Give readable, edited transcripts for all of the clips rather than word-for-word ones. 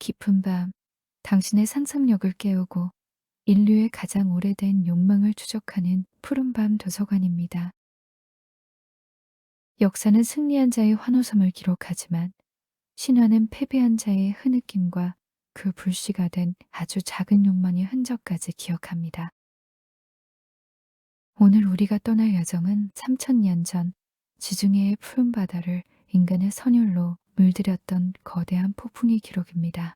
깊은 밤, 당신의 상상력을 깨우고 인류의 가장 오래된 욕망을 추적하는 푸른밤 도서관입니다. 역사는 승리한 자의 환호성을 기록하지만 신화는 패배한 자의 흐느낌과 그 불씨가 된 아주 작은 욕망의 흔적까지 기억합니다. 오늘 우리가 떠날 여정은 3000년 전 지중해의 푸른 바다를 인간의 선율로 물들였던 거대한 폭풍의 기록입니다.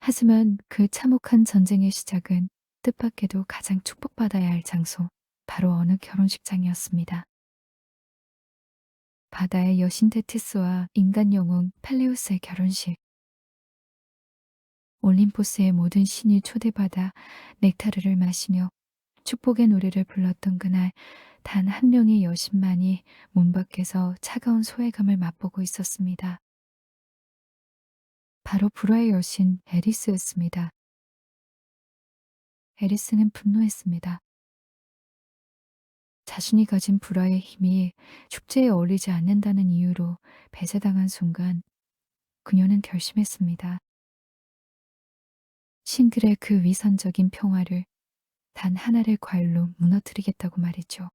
하지만 그 참혹한 전쟁의 시작은 뜻밖에도 가장 축복받아야 할 장소, 바로 어느 결혼식장이었습니다. 바다의 여신 테티스와 인간 영웅 펠레우스의 결혼식. 올림포스의 모든 신이 초대받아 넥타르를 마시며 축복의 노래를 불렀던 그날, 단 한 명의 여신만이 문 밖에서 차가운 소외감을 맛보고 있었습니다. 바로 불화의 여신 에리스였습니다. 에리스는 분노했습니다. 자신이 가진 불화의 힘이 축제에 어울리지 않는다는 이유로 배제당한 순간 그녀는 결심했습니다. 신들의 그 위선적인 평화를 단 하나의 과일로 무너뜨리겠다고 말이죠.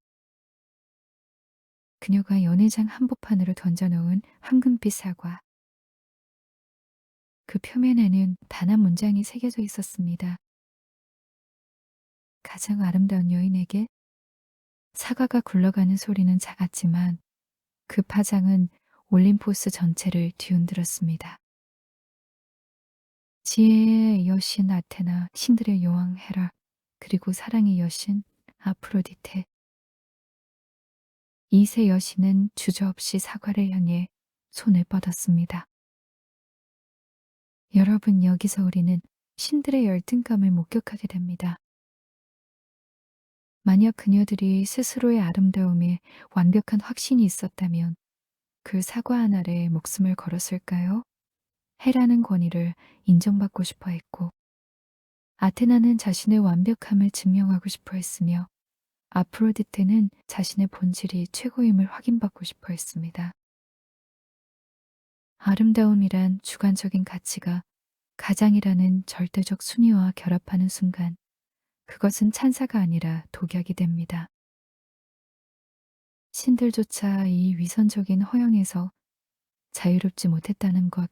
그녀가 연회장 한복판으로 던져놓은 황금빛 사과. 그 표면에는 단 한 문장이 새겨져 있었습니다. 가장 아름다운 여인에게. 사과가 굴러가는 소리는 작았지만 그 파장은 올림포스 전체를 뒤흔들었습니다. 지혜의 여신 아테나, 신들의 여왕 헤라, 그리고 사랑의 여신 아프로디테. 이 세 여신은 주저없이 사과를 향해 손을 뻗었습니다. 여러분, 여기서 우리는 신들의 열등감을 목격하게 됩니다. 만약 그녀들이 스스로의 아름다움에 완벽한 확신이 있었다면 그 사과 하나에 목숨을 걸었을까요? 헤라는 권위를 인정받고 싶어 했고, 아테나는 자신의 완벽함을 증명하고 싶어 했으며, 아프로디테는 자신의 본질이 최고임을 확인받고 싶어 했습니다. 아름다움이란 주관적인 가치가 가장이라는 절대적 순위와 결합하는 순간, 그것은 찬사가 아니라 독약이 됩니다. 신들조차 이 위선적인 허영에서 자유롭지 못했다는 것,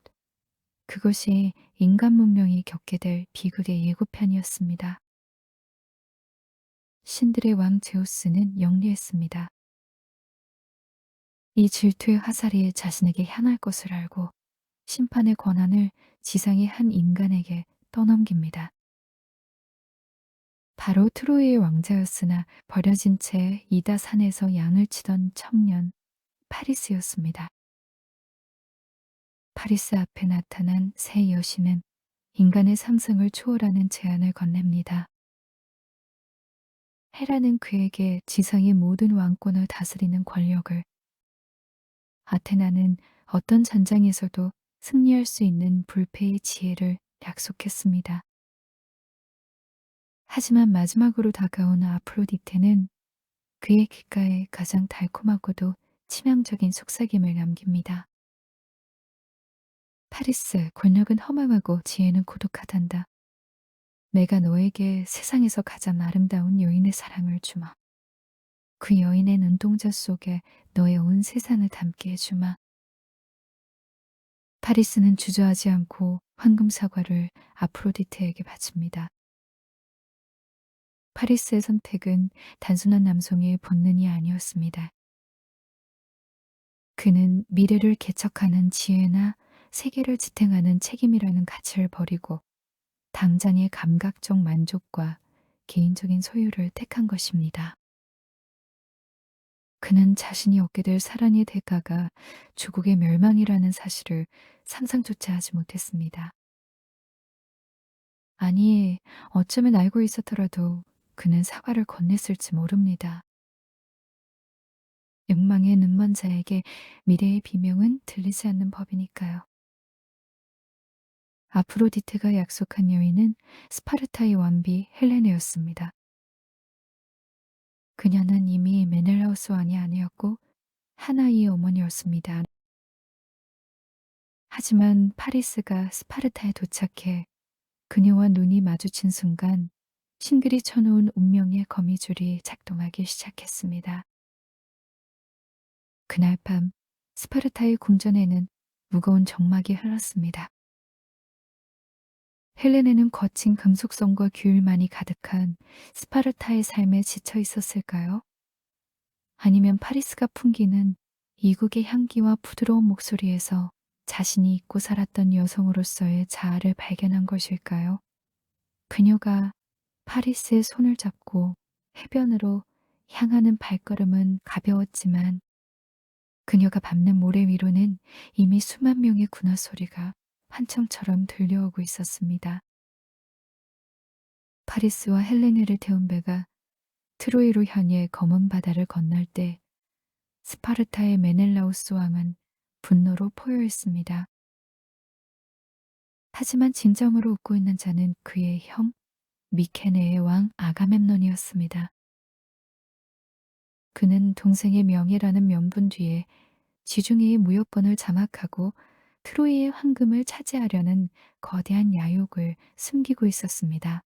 그것이 인간 문명이 겪게 될 비극의 예고편이었습니다. 신들의 왕 제우스는 영리했습니다. 이 질투의 화살이 자신에게 향할 것을 알고 심판의 권한을 지상의 한 인간에게 떠넘깁니다. 바로 트로이의 왕자였으나 버려진 채 이다 산에서 양을 치던 청년 파리스였습니다. 파리스 앞에 나타난 새 여신은 인간의 상승을 초월하는 제안을 건넵니다. 헤라는 그에게 지상의 모든 왕권을 다스리는 권력을, 아테나는 어떤 전장에서도 승리할 수 있는 불패의 지혜를 약속했습니다. 하지만 마지막으로 다가온 아프로디테는 그의 귓가에 가장 달콤하고도 치명적인 속삭임을 남깁니다. 파리스, 권력은 허망하고 지혜는 고독하단다. 내가 너에게 세상에서 가장 아름다운 여인의 사랑을 주마. 그 여인의 눈동자 속에 너의 온 세상을 담게 해주마. 파리스는 주저하지 않고 황금 사과를 아프로디테에게 바칩니다. 파리스의 선택은 단순한 남성의 본능이 아니었습니다. 그는 미래를 개척하는 지혜나 세계를 지탱하는 책임이라는 가치를 버리고 당장의 감각적 만족과 개인적인 소유를 택한 것입니다. 그는 자신이 얻게 될 사랑의 대가가 조국의 멸망이라는 사실을 상상조차 하지 못했습니다. 아니, 어쩌면 알고 있었더라도 그는 사과를 건넸을지 모릅니다. 욕망의 눈먼 자에게 미래의 비명은 들리지 않는 법이니까요. 아프로디테가 약속한 여인은 스파르타의 왕비 헬레네였습니다. 그녀는 이미 메넬라우스 왕의 아내였고 하나이의 어머니였습니다. 하지만 파리스가 스파르타에 도착해 그녀와 눈이 마주친 순간 신들이 쳐놓은 운명의 거미줄이 작동하기 시작했습니다. 그날 밤 스파르타의 궁전에는 무거운 정막이 흘렀습니다. 헬레네는 거친 금속성과 규율만이 가득한 스파르타의 삶에 지쳐 있었을까요? 아니면 파리스가 풍기는 이국의 향기와 부드러운 목소리에서 자신이 잊고 살았던 여성으로서의 자아를 발견한 것일까요? 그녀가 파리스의 손을 잡고 해변으로 향하는 발걸음은 가벼웠지만 그녀가 밟는 모래 위로는 이미 수만 명의 군화 소리가 환청처럼 들려오고 있었습니다. 파리스와 헬레네를 태운 배가 트로이로 향해 검은 바다를 건널 때 스파르타의 메넬라우스 왕은 분노로 포효했습니다. 하지만 진정으로 웃고 있는 자는 그의 형 미케네의 왕 아가멤논이었습니다. 그는 동생의 명예라는 명분 뒤에 지중해의 무역권을 장악하고 트로이의 황금을 차지하려는 거대한 야욕을 숨기고 있었습니다.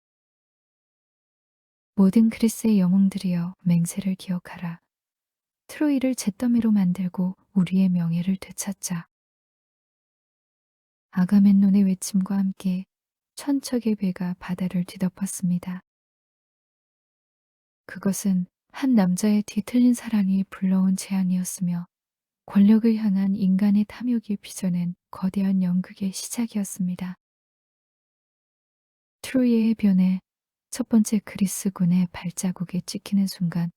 모든 그리스의 영웅들이여 맹세를 기억하라. 트로이를 잿더미로 만들고 우리의 명예를 되찾자. 아가멤논의 외침과 함께 천척의 배가 바다를 뒤덮었습니다. 그것은 한 남자의 뒤틀린 사랑이 불러온 재앙이었으며 권력을 향한 인간의 탐욕이 빚어낸 거대한 연극의 시작이었습니다. 트로이의 해변에 첫 번째 그리스군의 발자국이 찍히는 순간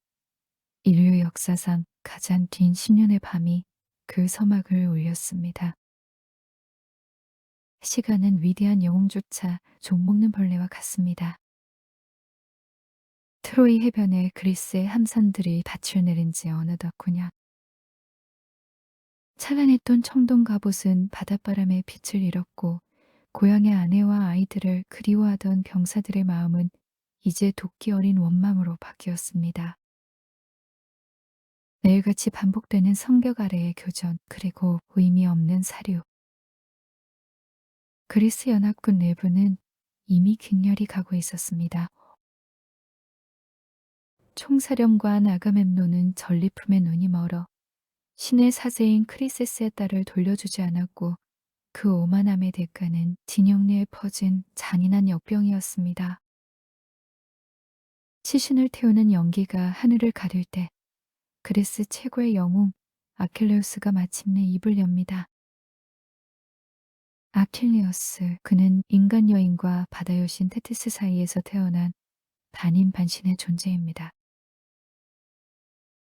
인류 역사상 가장 긴 10년의 밤이 그 서막을 울렸습니다. 시간은 위대한 영웅조차 좀먹는 벌레와 같습니다. 트로이 해변에 그리스의 함선들이 닻을 내린 지 어느덧 9년. 찬란했던 청동 갑옷은 바닷바람에 빛을 잃었고 고향의 아내와 아이들을 그리워하던 병사들의 마음은 이제 도끼 어린 원망으로 바뀌었습니다. 매일같이 반복되는 성벽 아래의 교전, 그리고 의미 없는 사료. 그리스 연합군 내부는 이미 균열이 가고 있었습니다. 총사령관 아가멤논은 전리품에 눈이 멀어 신의 사제인 크리세스의 딸을 돌려주지 않았고 그 오만함의 대가는 진영 내에 퍼진 잔인한 역병이었습니다. 시신을 태우는 연기가 하늘을 가릴 때 그리스 최고의 영웅 아킬레우스가 마침내 입을 엽니다. 아킬레우스, 그는 인간 여인과 바다 여신 테티스 사이에서 태어난 반인반신의 존재입니다.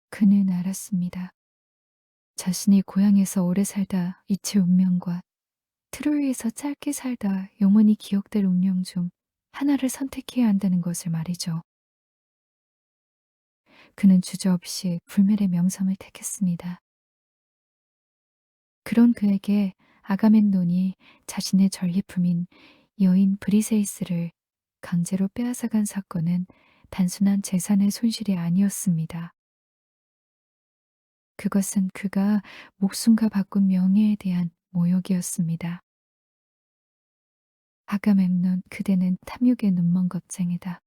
그는 알았습니다. 자신이 고향에서 오래 살다 잊힐 운명과 트로이에서 짧게 살다 영원히 기억될 운명 중 하나를 선택해야 한다는 것을 말이죠. 그는 주저없이 불멸의 명성을 택했습니다. 그런 그에게 아가멤논이 자신의 전리품인 여인 브리세이스를 강제로 빼앗아간 사건은 단순한 재산의 손실이 아니었습니다. 그것은 그가 목숨과 바꾼 명예에 대한 모욕이었습니다. 아가멤논, 그대는 탐욕의 눈먼 겁쟁이다.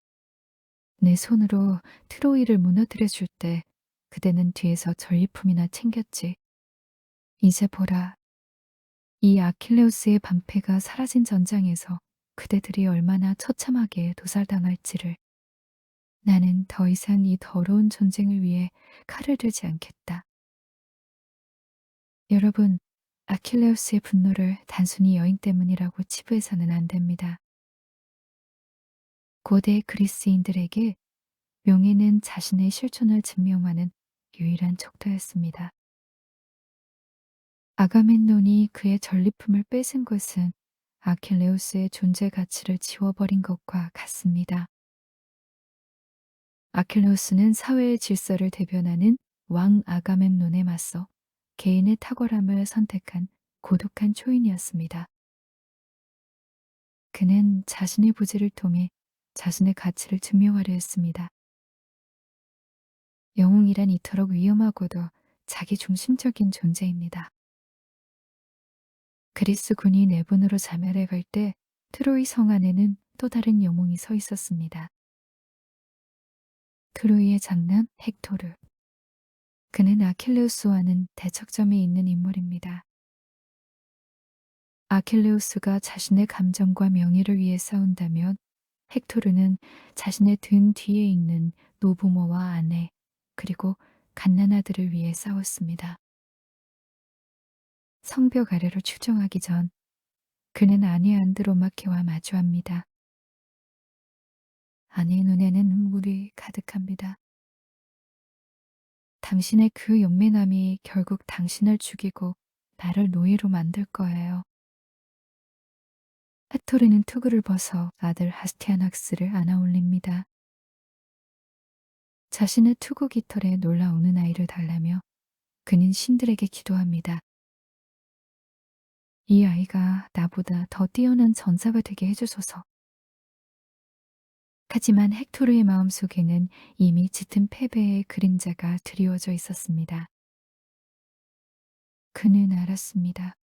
내 손으로 트로이를 무너뜨려 줄 때 그대는 뒤에서 전리품이나 챙겼지. 이제 보라. 이 아킬레우스의 반패가 사라진 전장에서 그대들이 얼마나 처참하게 도살당할지를. 나는 더 이상 이 더러운 전쟁을 위해 칼을 들지 않겠다. 여러분, 아킬레우스의 분노를 단순히 여인 때문이라고 치부해서는 안 됩니다. 고대 그리스인들에게 명예는 자신의 실존을 증명하는 유일한 척도였습니다. 아가멤논이 그의 전리품을 뺏은 것은 아킬레우스의 존재 가치를 지워버린 것과 같습니다. 아킬레우스는 사회의 질서를 대변하는 왕 아가멤논에 맞서 개인의 탁월함을 선택한 고독한 초인이었습니다. 그는 자신의 부지를 통해 자신의 가치를 증명하려 했습니다. 영웅이란 이토록 위험하고도 자기 중심적인 존재입니다. 그리스 군이 내분으로 자멸해 갈 때 트로이 성 안에는 또 다른 영웅이 서 있었습니다. 트로이의 장남 헥토르. 그는 아킬레우스와는 대척점에 있는 인물입니다. 아킬레우스가 자신의 감정과 명예를 위해 싸운다면 헥토르는 자신의 등 뒤에 있는 노부모와 아내, 그리고 갓난아들을 위해 싸웠습니다. 성벽 아래로 추정하기 전 그는 아내 안드로마케와 마주합니다. 아내의 눈에는 눈물이 가득합니다. 당신의 그 용맹함이 결국 당신을 죽이고 나를 노예로 만들 거예요. 헥토르는 투구를 벗어 아들 하스티아낙스를 안아 올립니다. 자신의 투구 깃털에 놀라우는 아이를 달라며 그는 신들에게 기도합니다. 이 아이가 나보다 더 뛰어난 전사가 되게 해주소서. 하지만 헥토르의 마음속에는 이미 짙은 패배의 그림자가 드리워져 있었습니다. 그는 알았습니다.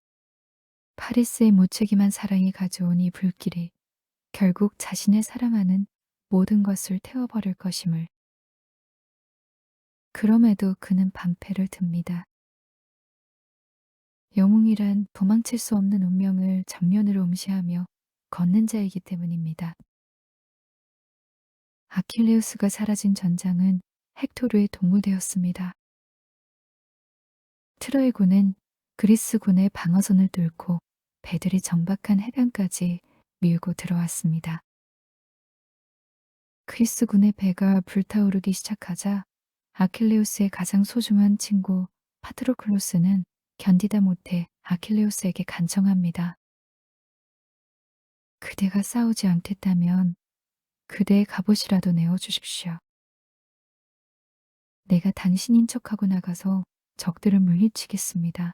파리스의 무책임한 사랑이 가져온 이 불길이 결국 자신의 사랑하는 모든 것을 태워버릴 것임을. 그럼에도 그는 방패를 듭니다. 영웅이란 도망칠 수 없는 운명을 정면으로 응시하며 걷는 자이기 때문입니다. 아킬레우스가 사라진 전장은 헥토르의 동무되었습니다. 트로이 군은 그리스 군의 방어선을 뚫고 배들이 정박한 해변까지 밀고 들어왔습니다. 그리스 군의 배가 불타오르기 시작하자 아킬레우스의 가장 소중한 친구 파트로클로스는 견디다 못해 아킬레우스에게 간청합니다. 그대가 싸우지 않겠다면 그대의 갑옷이라도 내어주십시오. 내가 당신인 척하고 나가서 적들을 물리치겠습니다.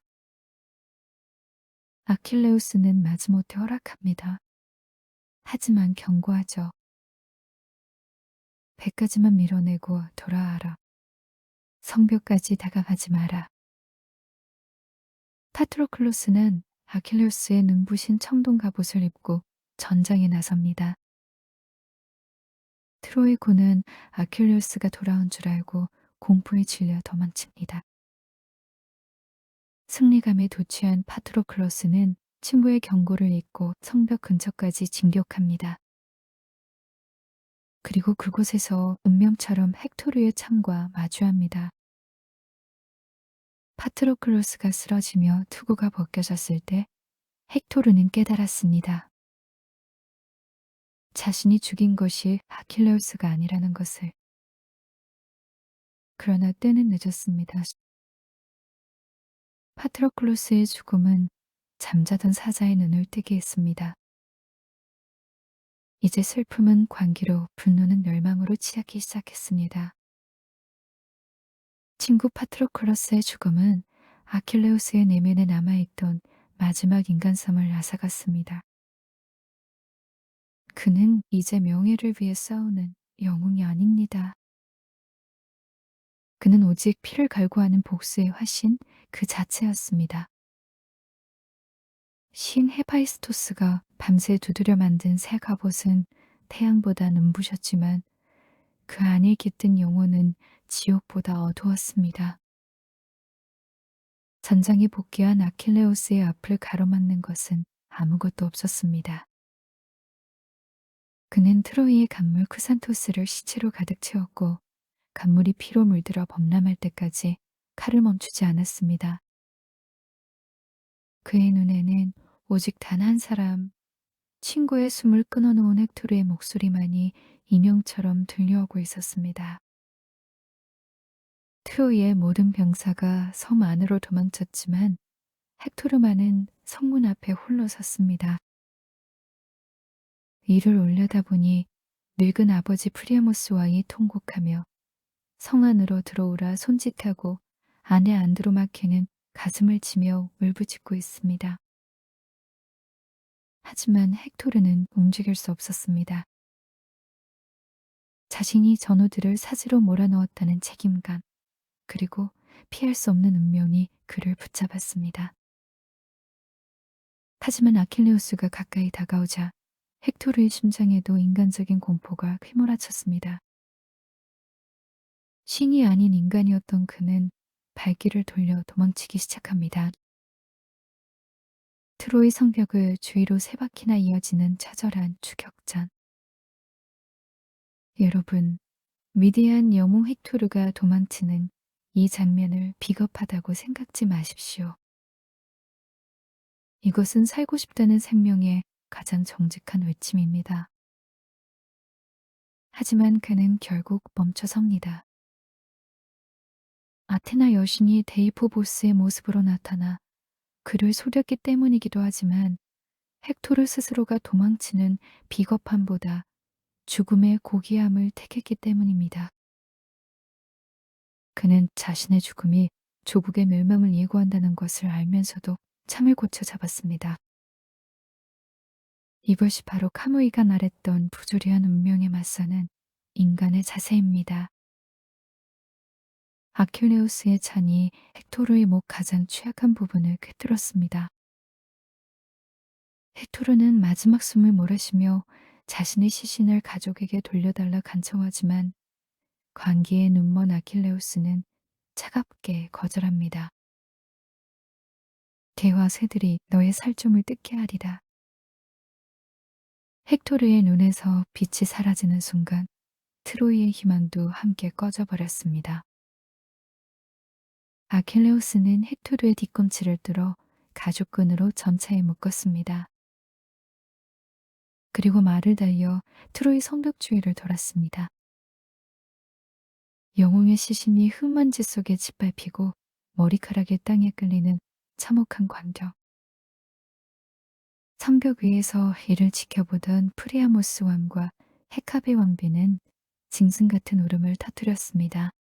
아킬레우스는 마지못해 허락합니다. 하지만 경고하죠. 배까지만 밀어내고 돌아와라. 성벽까지 다가가지 마라. 파트로클로스는 아킬레우스의 눈부신 청동 갑옷을 입고 전장에 나섭니다. 트로이 군은 아킬레우스가 돌아온 줄 알고 공포에 질려 도망칩니다. 승리감에 도취한 파트로클로스는 친구의 경고를 잊고 성벽 근처까지 진격합니다. 그리고 그곳에서 운명처럼 헥토르의 창과 마주합니다. 파트로클로스가 쓰러지며 투구가 벗겨졌을 때 헥토르는 깨달았습니다. 자신이 죽인 것이 아킬레우스가 아니라는 것을. 그러나 때는 늦었습니다. 파트로클로스의 죽음은 잠자던 사자의 눈을 뜨게 했습니다. 이제 슬픔은 관기로, 분노는 멸망으로 치닫기 시작했습니다. 친구 파트로클로스의 죽음은 아킬레우스의 내면에 남아있던 마지막 인간성을 앗아갔습니다. 그는 이제 명예를 위해 싸우는 영웅이 아닙니다. 그는 오직 피를 갈구하는 복수의 화신 그 자체였습니다. 신 헤파이스토스가 밤새 두드려 만든 새 갑옷은 태양보다 눈부셨지만 그 안에 깃든 영혼은 지옥보다 어두웠습니다. 전장에 복귀한 아킬레우스의 앞을 가로막는 것은 아무것도 없었습니다. 그는 트로이의 간물 크산토스를 시체로 가득 채웠고 간물이 피로 물들어 범람할 때까지 칼을 멈추지 않았습니다. 그의 눈에는 오직 단 한 사람, 친구의 숨을 끊어놓은 헥토르의 목소리만이 인형처럼 들려오고 있었습니다. 트로이의 모든 병사가 섬 안으로 도망쳤지만 헥토르만은 성문 앞에 홀로 섰습니다. 이를 올려다보니 늙은 아버지 프리아모스와이 통곡하며 성 안으로 들어오라 손짓하고 아내 안드로마케는 가슴을 치며 울부짖고 있습니다. 하지만 헥토르는 움직일 수 없었습니다. 자신이 전우들을 사지로 몰아넣었다는 책임감, 그리고 피할 수 없는 운명이 그를 붙잡았습니다. 하지만 아킬레우스가 가까이 다가오자 헥토르의 심장에도 인간적인 공포가 휘몰아쳤습니다. 신이 아닌 인간이었던 그는 발길을 돌려 도망치기 시작합니다. 트로이 성벽을 주위로 세 바퀴나 이어지는 처절한 추격전. 여러분, 위대한 영웅 헥토르가 도망치는 이 장면을 비겁하다고 생각지 마십시오. 이것은 살고 싶다는 생명의 가장 정직한 외침입니다. 하지만 그는 결국 멈춰섭니다. 아테나 여신이 데이포보스의 모습으로 나타나 그를 속였기 때문이기도 하지만 헥토르 스스로가 도망치는 비겁함보다 죽음의 고귀함을 택했기 때문입니다. 그는 자신의 죽음이 조국의 멸망을 예고한다는 것을 알면서도 참을 고쳐 잡았습니다. 이것이 바로 카무이가 말했던 부조리한 운명에 맞서는 인간의 자세입니다. 아킬레우스의 찬이 헥토르의 목 가장 취약한 부분을 꿰뚫었습니다. 헥토르는 마지막 숨을 몰아쉬며 자신의 시신을 가족에게 돌려달라 간청하지만 광기에 눈먼 아킬레우스는 차갑게 거절합니다. 개와 새들이 너의 살점을 뜯게 하리라. 헥토르의 눈에서 빛이 사라지는 순간 트로이의 희망도 함께 꺼져버렸습니다. 아킬레우스는 헥토르의 뒤꿈치를 뚫어 가죽끈으로 전차에 묶었습니다. 그리고 말을 달려 트로이 성벽 주위를 돌았습니다. 영웅의 시신이 흙먼지 속에 짓밟히고 머리카락이 땅에 끌리는 참혹한 광경. 성벽 위에서 이를 지켜보던 프리아모스 왕과 헤카베 왕비는 짐승 같은 울음을 터뜨렸습니다.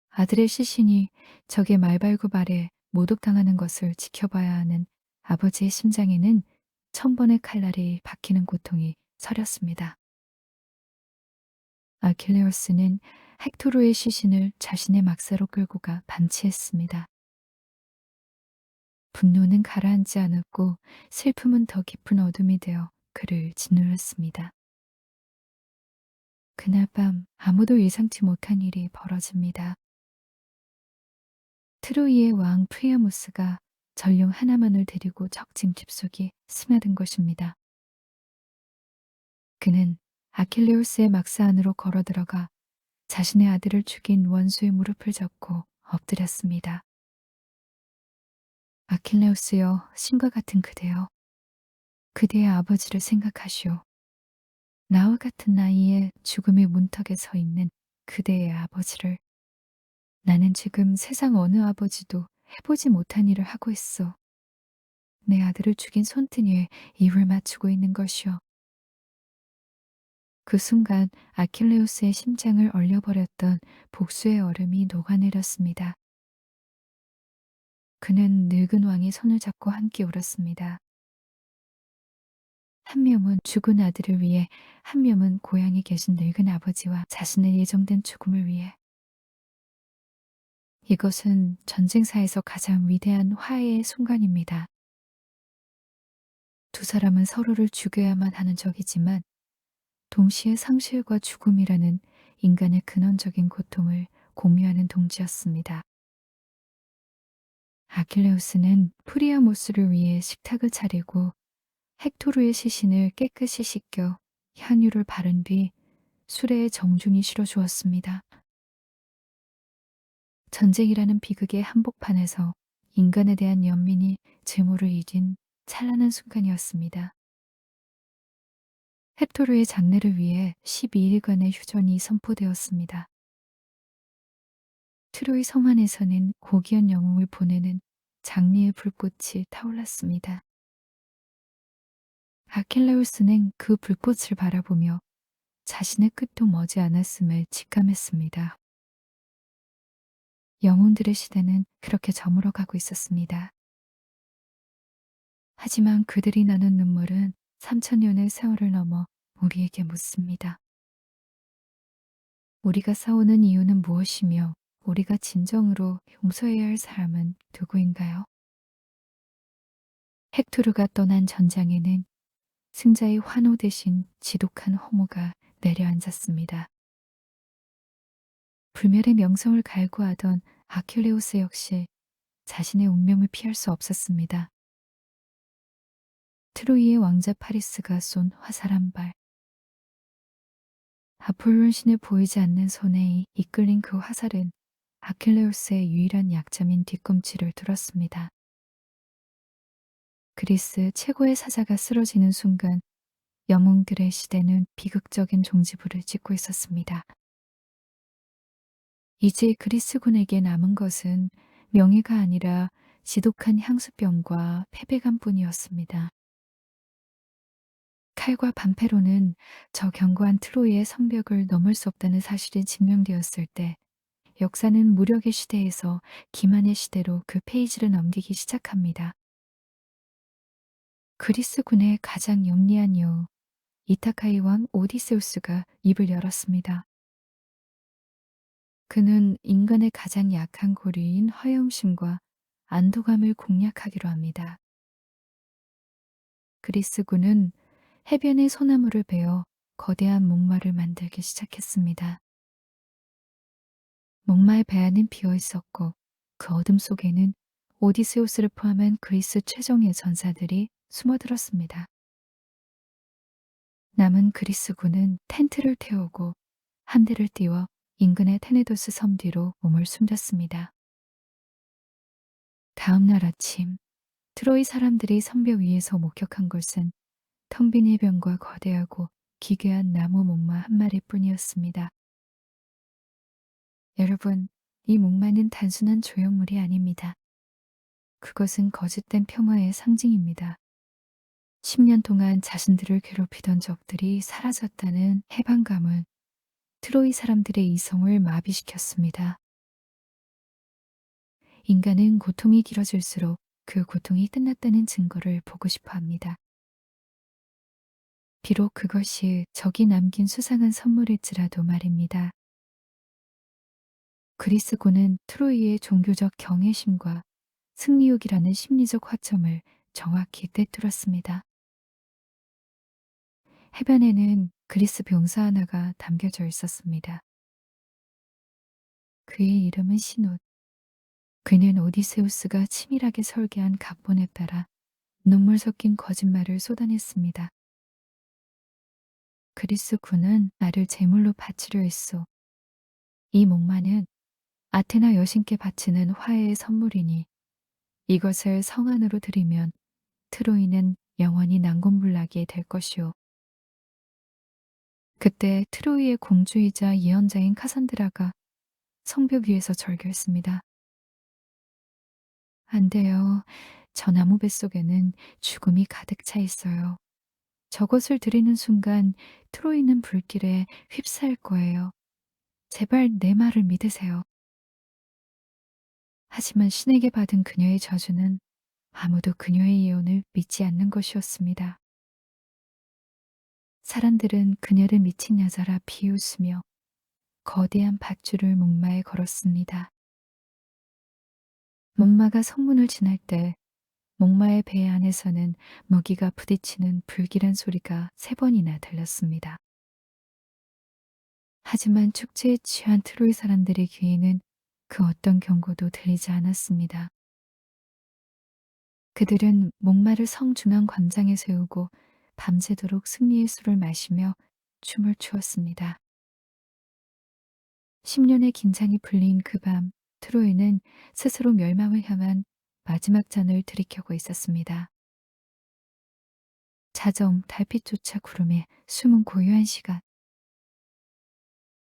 아들의 시신이 적의 말발굽 아래 모독당하는 것을 지켜봐야 하는 아버지의 심장에는 1000번의 칼날이 박히는 고통이 서렸습니다. 아킬레우스는 헥토르의 시신을 자신의 막사로 끌고 가 반치했습니다. 분노는 가라앉지 않았고 슬픔은 더 깊은 어둠이 되어 그를 짓눌렀습니다. 그날 밤 아무도 예상치 못한 일이 벌어집니다. 트로이의 왕 프리아모스가 전령 하나만을 데리고 적진 집 속에 스며든 것입니다. 그는 아킬레우스의 막사 안으로 걸어 들어가 자신의 아들을 죽인 원수의 무릎을 잡고 엎드렸습니다. 아킬레우스여, 신과 같은 그대여, 그대의 아버지를 생각하시오. 나와 같은 나이에 죽음의 문턱에 서 있는 그대의 아버지를. 나는 지금 세상 어느 아버지도 해보지 못한 일을 하고 있어. 내 아들을 죽인 손등에 입을 맞추고 있는 것이오. 그 순간 아킬레우스의 심장을 얼려버렸던 복수의 얼음이 녹아내렸습니다. 그는 늙은 왕의 손을 잡고 함께 울었습니다. 한 명은 죽은 아들을 위해, 한 명은 고향에 계신 늙은 아버지와 자신의 예정된 죽음을 위해. 이것은 전쟁사에서 가장 위대한 화해의 순간입니다. 두 사람은 서로를 죽여야만 하는 적이지만 동시에 상실과 죽음이라는 인간의 근원적인 고통을 공유하는 동지였습니다. 아킬레우스는 프리아모스를 위해 식탁을 차리고 헥토르의 시신을 깨끗이 씻겨 향유를 바른 뒤 수레에 정중히 실어주었습니다. 전쟁이라는 비극의 한복판에서 인간에 대한 연민이 증오를 이긴 찬란한 순간이었습니다. 헥토르의 장례를 위해 12일간의 휴전이 선포되었습니다. 트로이 성 안에서는 고귀한 영웅을 보내는 장례의 불꽃이 타올랐습니다. 아킬레우스는 그 불꽃을 바라보며 자신의 끝도 머지 않았음을 직감했습니다. 영웅들의 시대는 그렇게 저물어가고 있었습니다. 하지만 그들이 나눈 눈물은 3000년의 세월을 넘어 우리에게 묻습니다. 우리가 싸우는 이유는 무엇이며 우리가 진정으로 용서해야 할 사람은 누구인가요? 헥토르가 떠난 전장에는 승자의 환호 대신 지독한 허무가 내려앉았습니다. 불멸의 명성을 갈구하던 아킬레우스 역시 자신의 운명을 피할 수 없었습니다. 트로이의 왕자 파리스가 쏜 화살 한 발, 아폴론 신의 보이지 않는 손에 이끌린 그 화살은 아킬레우스의 유일한 약점인 뒤꿈치를 뚫었습니다. 그리스 최고의 사자가 쓰러지는 순간 영웅들의 시대는 비극적인 종지부를 찍고 있었습니다. 이제 그리스군에게 남은 것은 명예가 아니라 지독한 향수병과 패배감뿐이었습니다. 칼과 반패로는 저 견고한 트로이의 성벽을 넘을 수 없다는 사실이 증명되었을 때 역사는 무력의 시대에서 기만의 시대로 그 페이지를 넘기기 시작합니다. 그리스군의 가장 영리한 여우 이타카의 왕 오디세우스가 입을 열었습니다. 그는 인간의 가장 약한 고리인 허영심과 안도감을 공략하기로 합니다. 그리스군은 해변의 소나무를 베어 거대한 목마를 만들기 시작했습니다. 목마의 배안은 비어 있었고 그 어둠 속에는 오디세우스를 포함한 그리스 최정예 전사들이 숨어들었습니다. 남은 그리스군은 텐트를 태우고 함대를 띄워 인근의 테네도스 섬 뒤로 몸을 숨겼습니다. 다음 날 아침 트로이 사람들이 선벽 위에서 목격한 것은 텅 빈 해변과 거대하고 기괴한 나무 목마 한 마리뿐이었습니다. 여러분, 이 목마는 단순한 조형물이 아닙니다. 그것은 거짓된 평화의 상징입니다. 10년 동안 자신들을 괴롭히던 적들이 사라졌다는 해방감은 트로이 사람들의 이성을 마비시켰습니다. 인간은 고통이 길어질수록 그 고통이 끝났다는 증거를 보고 싶어 합니다. 비록 그것이 적이 남긴 수상한 선물일지라도 말입니다. 그리스군은 트로이의 종교적 경외심과 승리욕이라는 심리적 화점을 정확히 꿰뚫었습니다. 해변에는 그리스 병사 하나가 담겨져 있었습니다. 그의 이름은 시논. 그는 오디세우스가 치밀하게 설계한 각본에 따라 눈물 섞인 거짓말을 쏟아냈습니다. 그리스 군은 나를 제물로 바치려 했소. 이 목마는 아테나 여신께 바치는 화해의 선물이니 이것을 성 안으로 드리면 트로이는 영원히 난공불락이 될 것이오. 그때 트로이의 공주이자 예언자인 카산드라가 성벽 위에서 절규했습니다. 안 돼요. 저 나무 뱃속에는 죽음이 가득 차 있어요. 저것을 드리는 순간 트로이는 불길에 휩싸일 거예요. 제발 내 말을 믿으세요. 하지만 신에게 받은 그녀의 저주는 아무도 그녀의 예언을 믿지 않는 것이었습니다. 사람들은 그녀를 미친 여자라 비웃으며 거대한 밧줄을 목마에 걸었습니다. 목마가 성문을 지날 때 목마의 배 안에서는 먹이가 부딪히는 불길한 소리가 3번이나 들렸습니다. 하지만 축제에 취한 트로이 사람들의 귀에는 그 어떤 경고도 들리지 않았습니다. 그들은 목마를 성 중앙 광장에 세우고 밤새도록 승리의 술을 마시며 춤을 추었습니다. 10년의 긴장이 풀린 그 밤, 트로이는 스스로 멸망을 향한 마지막 잔을 들이켜고 있었습니다. 자정 달빛조차 구름에 숨은 고요한 시간.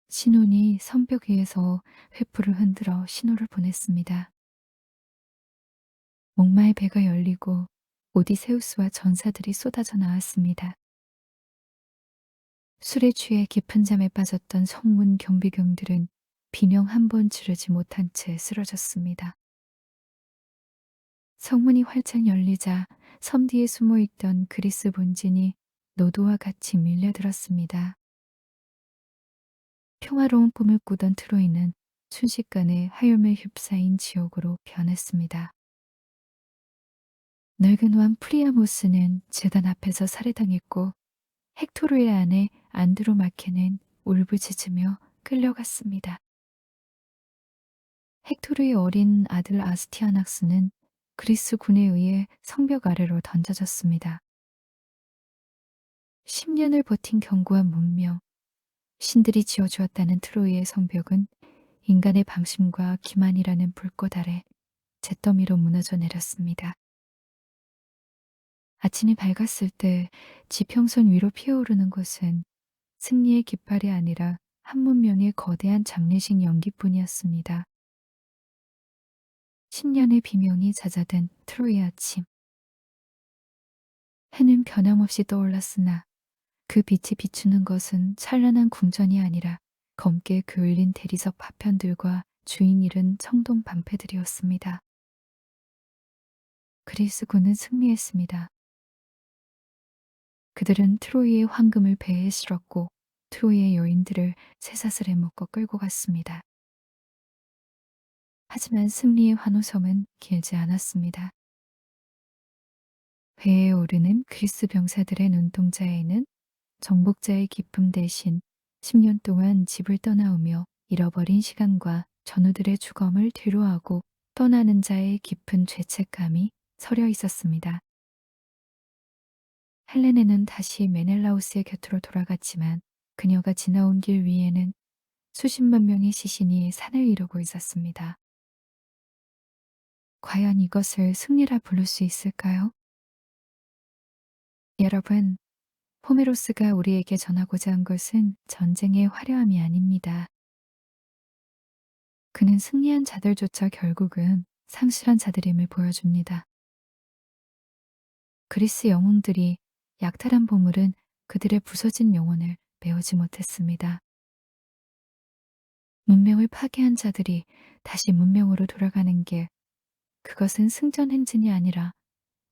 신혼이 성벽 위에서 횃불을 흔들어 신호를 보냈습니다. 목마의 배가 열리고 오디세우스와 전사들이 쏟아져 나왔습니다. 술에 취해 깊은 잠에 빠졌던 성문 경비경들은 비명 한 번 지르지 못한 채 쓰러졌습니다. 성문이 활짝 열리자 섬 뒤에 숨어 있던 그리스 본진이 노도와 같이 밀려들었습니다. 평화로운 꿈을 꾸던 트로이는 순식간에 하염에 휩싸인 지옥으로 변했습니다. 늙은 왕 프리아모스는 제단 앞에서 살해당했고 헥토르의 아내 안드로마케는 울부짖으며 끌려갔습니다. 헥토르의 어린 아들 아스티아낙스는 그리스 군에 의해 성벽 아래로 던져졌습니다. 10년을 버틴 견고한 문명, 신들이 지어주었다는 트로이의 성벽은 인간의 방심과 기만이라는 불꽃 아래 잿더미로 무너져 내렸습니다. 아침이 밝았을 때 지평선 위로 피어오르는 것은 승리의 깃발이 아니라 한 문명의 거대한 장례식 연기뿐이었습니다. 10년의 비명이 잦아든 트로이 아침. 해는 변함없이 떠올랐으나 그 빛이 비추는 것은 찬란한 궁전이 아니라 검게 그을린 대리석 파편들과 주인 잃은 청동 방패들이었습니다. 그리스군은 승리했습니다. 그들은 트로이의 황금을 배에 실었고 트로이의 여인들을 쇠사슬에 묶어 끌고 갔습니다. 하지만 승리의 환호성은 길지 않았습니다. 배에 오르는 그리스 병사들의 눈동자에는 정복자의 기쁨 대신 10년 동안 집을 떠나오며 잃어버린 시간과 전우들의 주검을 뒤로하고 떠나는 자의 깊은 죄책감이 서려 있었습니다. 헬레네는 다시 메넬라우스의 곁으로 돌아갔지만 그녀가 지나온 길 위에는 수십만 명의 시신이 산을 이루고 있었습니다. 과연 이것을 승리라 부를 수 있을까요? 여러분, 호메로스가 우리에게 전하고자 한 것은 전쟁의 화려함이 아닙니다. 그는 승리한 자들조차 결국은 상실한 자들임을 보여줍니다. 그리스 영웅들이 약탈한 보물은 그들의 부서진 영혼을 메우지 못했습니다. 문명을 파괴한 자들이 다시 문명으로 돌아가는 길, 그것은 승전 행진이 아니라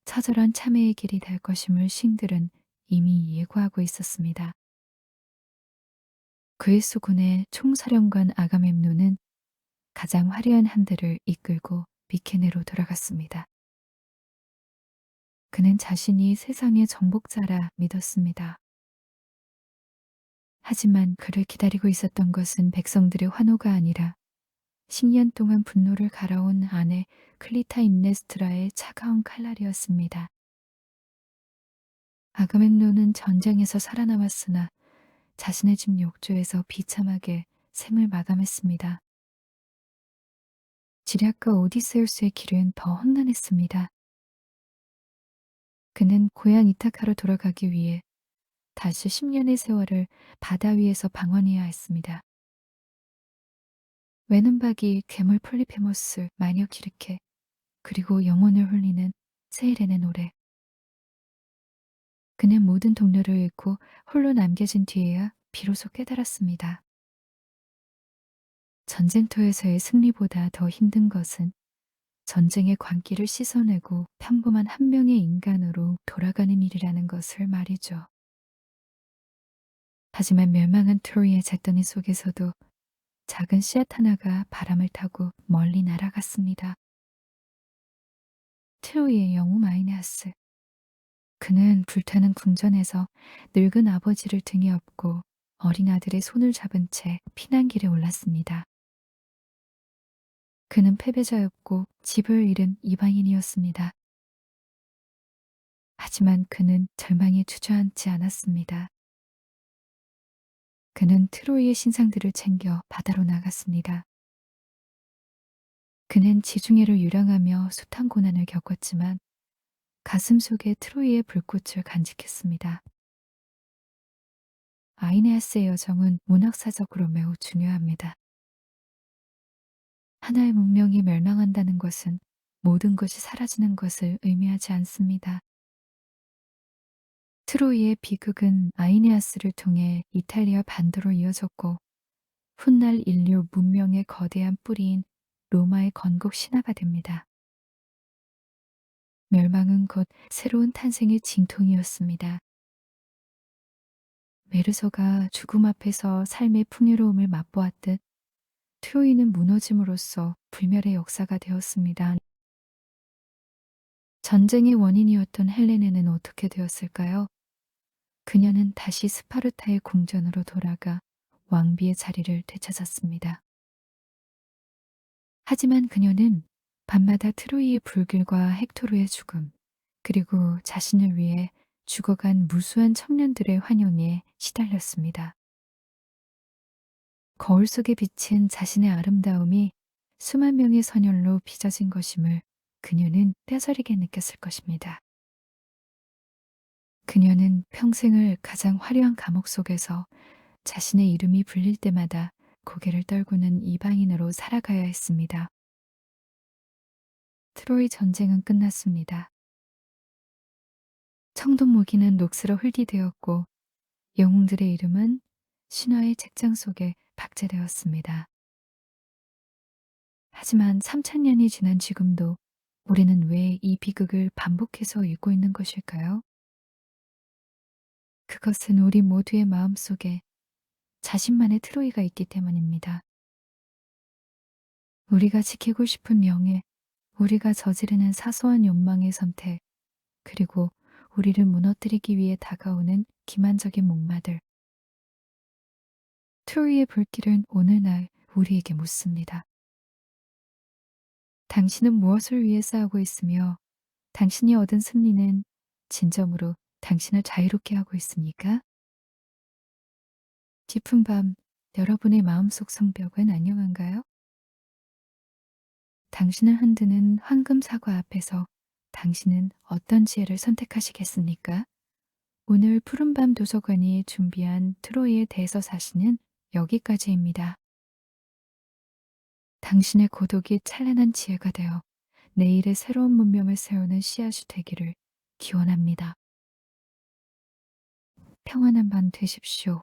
처절한 참회의 길이 될 것임을 신들은 이미 예고하고 있었습니다. 그리스 군의 총사령관 아가멤논은 가장 화려한 함대를 이끌고 미케네로 돌아갔습니다. 그는 자신이 세상의 정복자라 믿었습니다. 하지만 그를 기다리고 있었던 것은 백성들의 환호가 아니라 10년 동안 분노를 갈아온 아내 클리타임네스트라의 차가운 칼날이었습니다. 아가멤논은 전쟁에서 살아남았으나 자신의 집 욕조에서 비참하게 생을 마감했습니다. 지략가 오디세우스의 길은 더 험난했습니다. 그는 고향 이타카로 돌아가기 위해 다시 10년의 세월을 바다 위에서 방황해야 했습니다. 외눈박이 괴물 폴리페모스, 마녀 키르케, 그리고 영혼을 홀리는 세이렌의 노래. 그는 모든 동료를 잃고 홀로 남겨진 뒤에야 비로소 깨달았습니다. 전쟁터에서의 승리보다 더 힘든 것은 전쟁의 광기를 씻어내고 평범한 한 명의 인간으로 돌아가는 일이라는 것을 말이죠. 하지만 멸망한 트로이의 잿더미 속에서도 작은 씨앗 하나가 바람을 타고 멀리 날아갔습니다. 트로이의 영웅 아이네아스. 그는 불타는 궁전에서 늙은 아버지를 등에 업고 어린 아들의 손을 잡은 채 피난길에 올랐습니다. 그는 패배자였고 집을 잃은 이방인이었습니다. 하지만 그는 절망에 주저앉지 않았습니다. 그는 트로이의 신상들을 챙겨 바다로 나갔습니다. 그는 지중해를 유랑하며 숱한 고난을 겪었지만 가슴 속에 트로이의 불꽃을 간직했습니다. 아이네아스의 여정은 문학사적으로 매우 중요합니다. 하나의 문명이 멸망한다는 것은 모든 것이 사라지는 것을 의미하지 않습니다. 트로이의 비극은 아이네아스를 통해 이탈리아 반도로 이어졌고 훗날 인류 문명의 거대한 뿌리인 로마의 건국 신화가 됩니다. 멸망은 곧 새로운 탄생의 징통이었습니다. 메르소가 죽음 앞에서 삶의 풍요로움을 맛보았듯 트로이는 무너짐으로써 불멸의 역사가 되었습니다. 전쟁의 원인이었던 헬레네는 어떻게 되었을까요? 그녀는 다시 스파르타의 궁전으로 돌아가 왕비의 자리를 되찾았습니다. 하지만 그녀는 밤마다 트로이의 불길과 헥토르의 죽음, 그리고 자신을 위해 죽어간 무수한 청년들의 환영에 시달렸습니다. 거울 속에 비친 자신의 아름다움이 수만 명의 선혈로 빚어진 것임을 그녀는 뼈저리게 느꼈을 것입니다. 그녀는 평생을 가장 화려한 감옥 속에서 자신의 이름이 불릴 때마다 고개를 떨구는 이방인으로 살아가야 했습니다. 트로이 전쟁은 끝났습니다. 청동 모기는 녹슬어 훌기되었고 영웅들의 이름은 신화의 책장 속에 박제되었습니다. 하지만 3000년이 지난 지금도 우리는 왜 이 비극을 반복해서 읽고 있는 것일까요? 그것은 우리 모두의 마음속에 자신만의 트로이가 있기 때문입니다. 우리가 지키고 싶은 명예, 우리가 저지르는 사소한 욕망의 선택, 그리고 우리를 무너뜨리기 위해 다가오는 기만적인 목마들. 트로이의 불길은 오늘날 우리에게 묻습니다. 당신은 무엇을 위해 싸우고 있으며 당신이 얻은 승리는 진정으로 당신을 자유롭게 하고 있습니까? 깊은 밤, 여러분의 마음속 성벽은 안녕한가요? 당신을 흔드는 황금 사과 앞에서 당신은 어떤 지혜를 선택하시겠습니까? 오늘 푸른밤 도서관이 준비한 트로이의 대서사시는 여기까지입니다. 당신의 고독이 찬란한 지혜가 되어 내일의 새로운 문명을 세우는 씨앗이 되기를 기원합니다. 평안한 밤 되십시오.